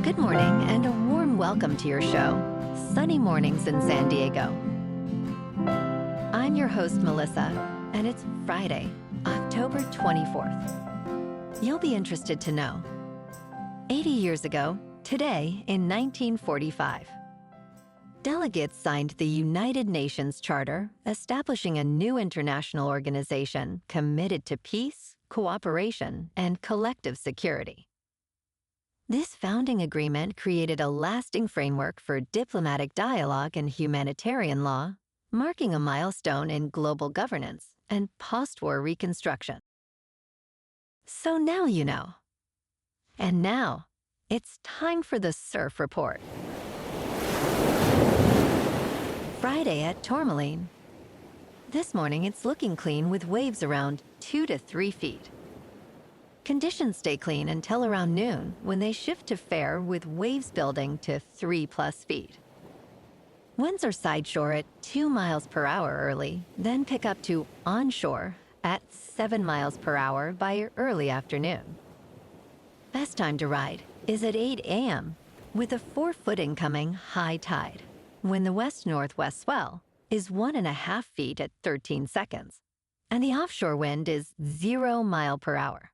Good morning and a warm welcome to your show, Sunny Mornings in San Diego. I'm your host, Melissa, and it's Friday, October 24th. You'll be interested to know, 80 years ago, today in 1945, delegates signed the United Nations Charter establishing a new international organization committed to peace, cooperation, and collective security. This founding agreement created a lasting framework for diplomatic dialogue and humanitarian law, marking a milestone in global governance and post-war reconstruction. So now you know. And now, it's time for the Surf Report. Friday at Tourmaline. This morning it's looking clean with waves around 2 to 3 feet. Conditions stay clean until around noon when they shift to fair with waves building to 3+ feet. Winds are sideshore at 2 miles per hour early, then pick up to onshore at 7 miles per hour by early afternoon. Best time to ride is at 8 a.m. with a 4-foot incoming high tide, when the west-northwest swell is 1.5 feet at 13 seconds, and the offshore wind is 0 mile per hour.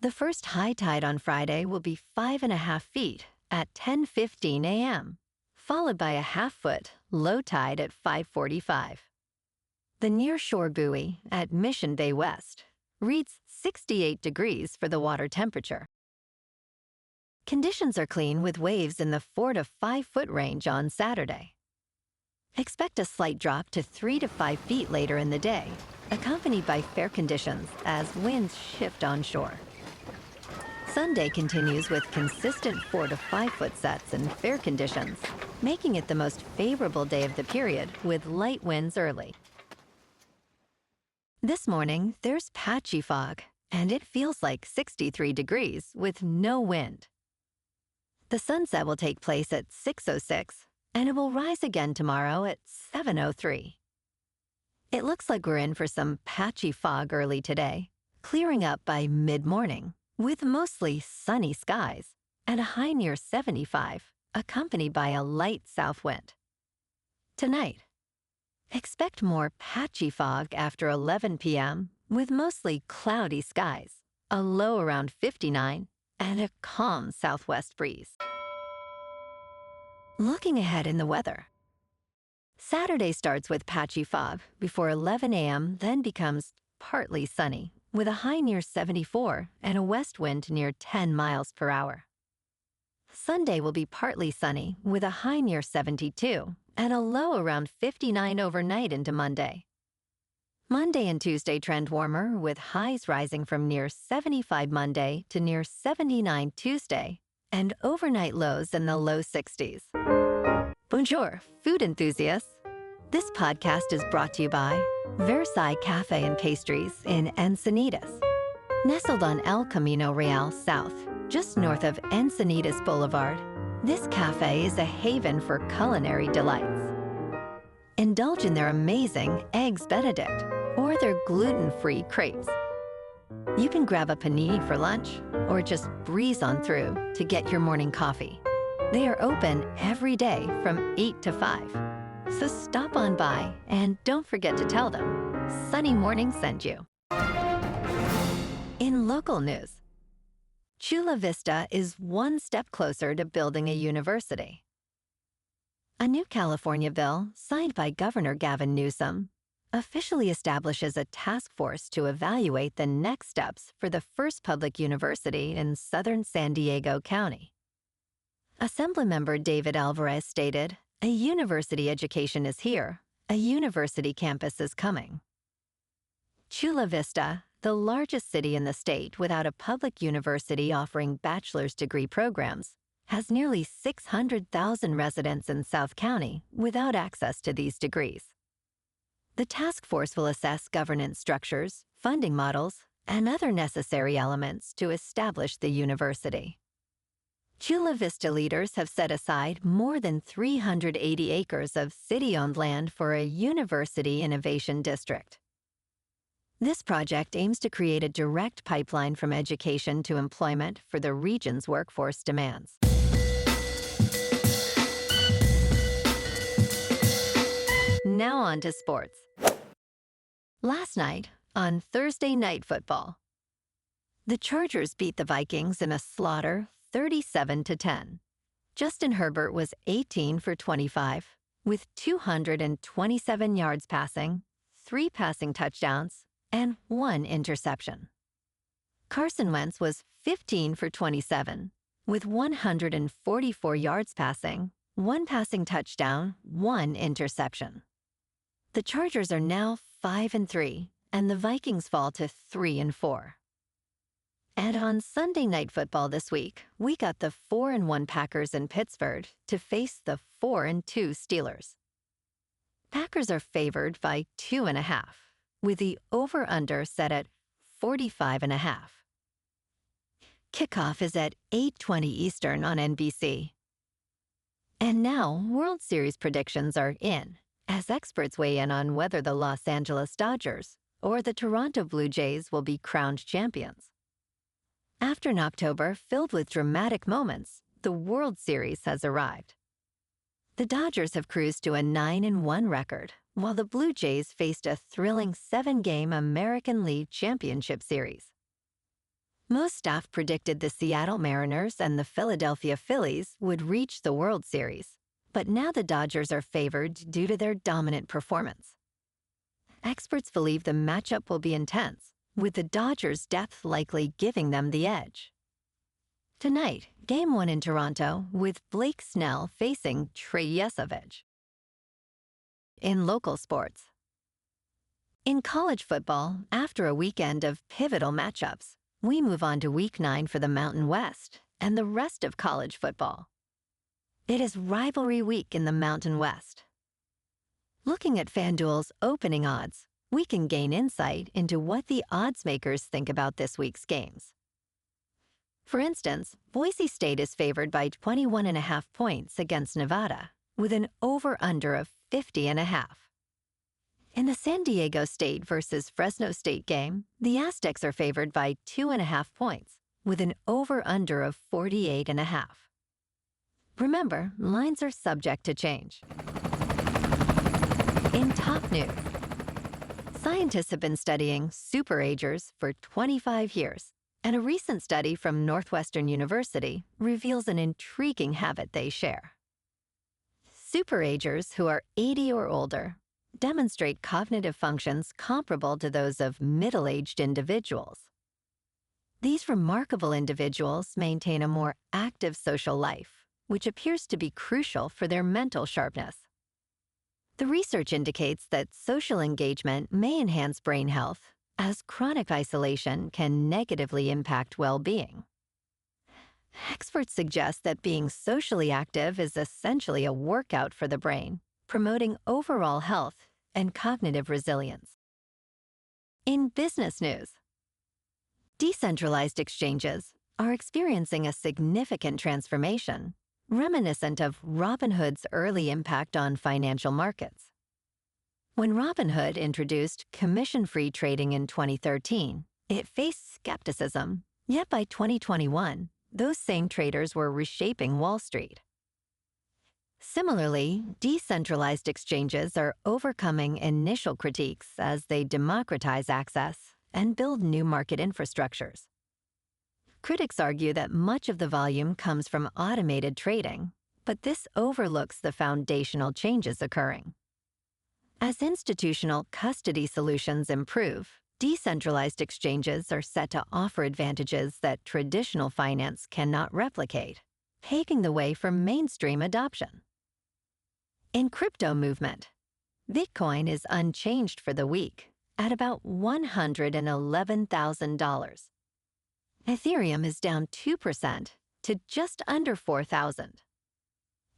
The first high tide on Friday will be 5.5 feet at 10:15 a.m., followed by a 1/2 foot low tide at 5:45. The nearshore buoy at Mission Bay West reads 68 degrees for the water temperature. Conditions are clean with waves in the 4 to 5 foot range on Saturday. Expect a slight drop to 3 to 5 feet later in the day, accompanied by fair conditions as winds shift onshore. Sunday continues with consistent 4 to 5 foot sets and fair conditions, making it the most favorable day of the period with light winds early. This morning, there's patchy fog, and it feels like 63 degrees with no wind. The sunset will take place at 6:06, and it will rise again tomorrow at 7:03. It looks like we're in for some patchy fog early today, clearing up by mid-morning, with mostly sunny skies and a high near 75, accompanied by a light south wind. Tonight, expect more patchy fog after 11 p.m. with mostly cloudy skies, a low around 59, and a calm southwest breeze. Looking ahead in the weather. Saturday starts with patchy fog before 11 a.m., then becomes partly sunny, with a high near 74 and a west wind near 10 miles per hour. Sunday will be partly sunny with a high near 72 and a low around 59 overnight into Monday. Monday and Tuesday trend warmer with highs rising from near 75 Monday to near 79 Tuesday and overnight lows in the low 60s. Bonjour, food enthusiasts. This podcast is brought to you by Versailles Cafe and Pastries in Encinitas. Nestled on El Camino Real South, just north of Encinitas Boulevard, this cafe is a haven for culinary delights. Indulge in their amazing Eggs Benedict or their gluten-free crepes. You can grab a panini for lunch or just breeze on through to get your morning coffee. They are open every day from 8 to 5. So stop on by and don't forget to tell them Sunny Morning sent you. In local news, Chula Vista is one step closer to building a university. A new California bill signed by Governor Gavin Newsom officially establishes a task force to evaluate the next steps for the first public university in southern San Diego County. Assemblymember David Alvarez stated, "A university education is here. A university campus is coming." Chula Vista, the largest city in the state without a public university offering bachelor's degree programs, has nearly 600,000 residents in South County without access to these degrees. The task force will assess governance structures, funding models, and other necessary elements to establish the university. Chula Vista leaders have set aside more than 380 acres of city-owned land for a university innovation district. This project aims to create a direct pipeline from education to employment for the region's workforce demands. Now on to sports. Last night, on Thursday Night Football, the Chargers beat the Vikings in a slaughter 37-10. Justin Herbert was 18 for 25, with 227 yards passing, 3 passing touchdowns, and 1 interception. Carson Wentz was 15 for 27, with 144 yards passing, 1 passing touchdown, 1 interception. The Chargers are now 5-3, and the Vikings fall to 3-4. And on Sunday Night Football this week, we got the 4-1 Packers in Pittsburgh to face the 4-2 Steelers. Packers are favored by 2.5, with the over-under set at 45.5. Kickoff is at 8:20 Eastern on NBC. And now, World Series predictions are in, as experts weigh in on whether the Los Angeles Dodgers or the Toronto Blue Jays will be crowned champions. After an October filled with dramatic moments, the World Series has arrived. The Dodgers have cruised to a 9-1 record, while the Blue Jays faced a thrilling 7-game American League Championship Series. Most staff predicted the Seattle Mariners and the Philadelphia Phillies would reach the World Series, but now the Dodgers are favored due to their dominant performance. Experts believe the matchup will be intense, with the Dodgers' depth likely giving them the edge. Tonight, Game 1 in Toronto, with Blake Snell facing Trey Yesovich. In local sports. In college football, after a weekend of pivotal matchups, we move on to Week 9 for the Mountain West and the rest of college football. It is rivalry week in the Mountain West. Looking at FanDuel's opening odds, we can gain insight into what the odds makers think about this week's games. For instance, Boise State is favored by 21.5 points against Nevada, with an over-under of 50.5. In the San Diego State versus Fresno State game, the Aztecs are favored by 2.5 points, with an over-under of 48.5. Remember, lines are subject to change. In top news, scientists have been studying SuperAgers for 25 years, and a recent study from Northwestern University reveals an intriguing habit they share. SuperAgers who are 80 or older demonstrate cognitive functions comparable to those of middle-aged individuals. These remarkable individuals maintain a more active social life, which appears to be crucial for their mental sharpness. The research indicates that social engagement may enhance brain health, as chronic isolation can negatively impact well-being. Experts suggest that being socially active is essentially a workout for the brain, promoting overall health and cognitive resilience. In business news, decentralized exchanges are experiencing a significant transformation, reminiscent of Robinhood's early impact on financial markets. When Robinhood introduced commission-free trading in 2013, it faced skepticism, yet by 2021, those same traders were reshaping Wall Street. Similarly, decentralized exchanges are overcoming initial critiques as they democratize access and build new market infrastructures. Critics argue that much of the volume comes from automated trading, but this overlooks the foundational changes occurring. As institutional custody solutions improve, decentralized exchanges are set to offer advantages that traditional finance cannot replicate, paving the way for mainstream adoption. In crypto movement, Bitcoin is unchanged for the week at about $111,000. Ethereum is down 2% to just under 4,000.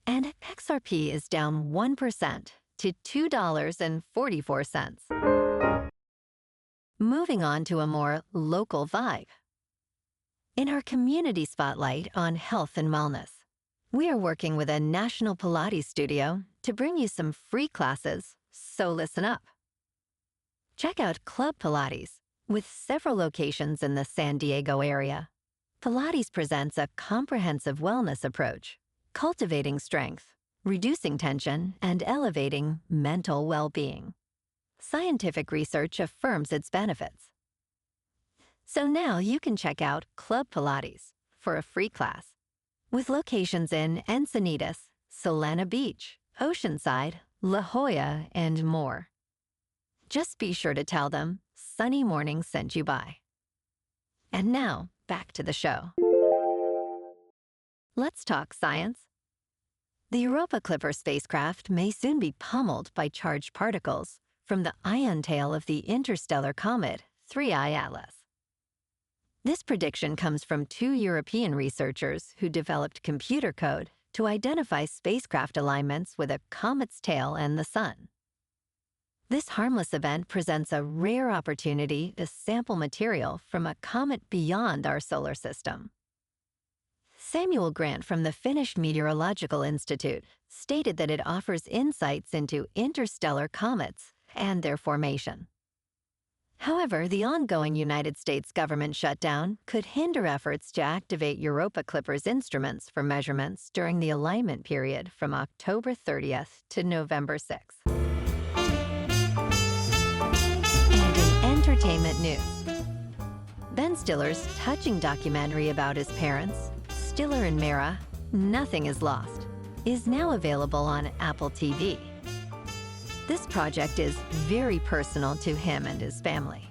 And XRP is down 1% to $2.44. Moving on to a more local vibe. In our community spotlight on health and wellness, we are working with a national Pilates studio to bring you some free classes, so listen up. Check out Club Pilates, With several locations in the San Diego area, Pilates presents a comprehensive wellness approach, cultivating strength, reducing tension, and elevating mental well-being. Scientific research affirms its benefits. So now you can check out Club Pilates for a free class, with locations in Encinitas, Solana Beach, Oceanside, La Jolla, and more. Just be sure to tell them Sunny Morning sent you by. And now, back to the show. Let's talk science. The Europa Clipper spacecraft may soon be pummeled by charged particles from the ion tail of the interstellar comet 3I Atlas. This prediction comes from 2 European researchers who developed computer code to identify spacecraft alignments with a comet's tail and the sun. This harmless event presents a rare opportunity to sample material from a comet beyond our solar system. Samuel Grant from the Finnish Meteorological Institute stated that it offers insights into interstellar comets and their formation. However, the ongoing United States government shutdown could hinder efforts to activate Europa Clipper's instruments for measurements during the alignment period from October 30th to November 6th. And in entertainment news, Ben Stiller's touching documentary about his parents, Stiller and Meara, Nothing is Lost, is now available on Apple TV. This project is very personal to him and his family.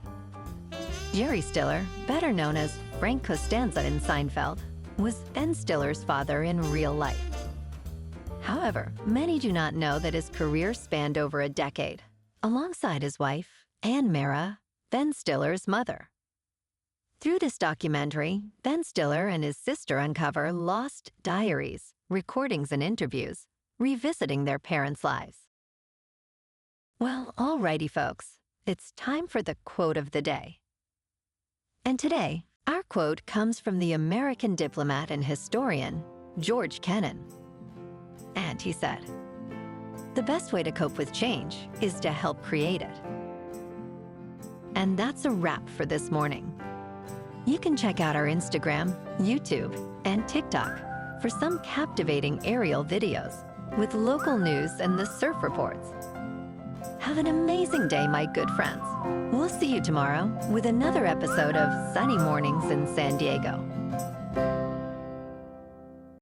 Jerry Stiller, better known as Frank Costanza in Seinfeld, was Ben Stiller's father in real life. However, many do not know that his career spanned over a decade, alongside his wife, Ann Meara, Ben Stiller's mother. Through this documentary, Ben Stiller and his sister uncover lost diaries, recordings, and interviews, revisiting their parents' lives. Well, alrighty, folks, it's time for the quote of the day. And today, our quote comes from the American diplomat and historian, George Kennan. And he said, "The best way to cope with change is to help create it." And that's a wrap for this morning. You can check out our Instagram, YouTube, and TikTok for some captivating aerial videos with local news and the surf reports. Have an amazing day, my good friends. We'll see you tomorrow with another episode of Sunny Mornings in San Diego.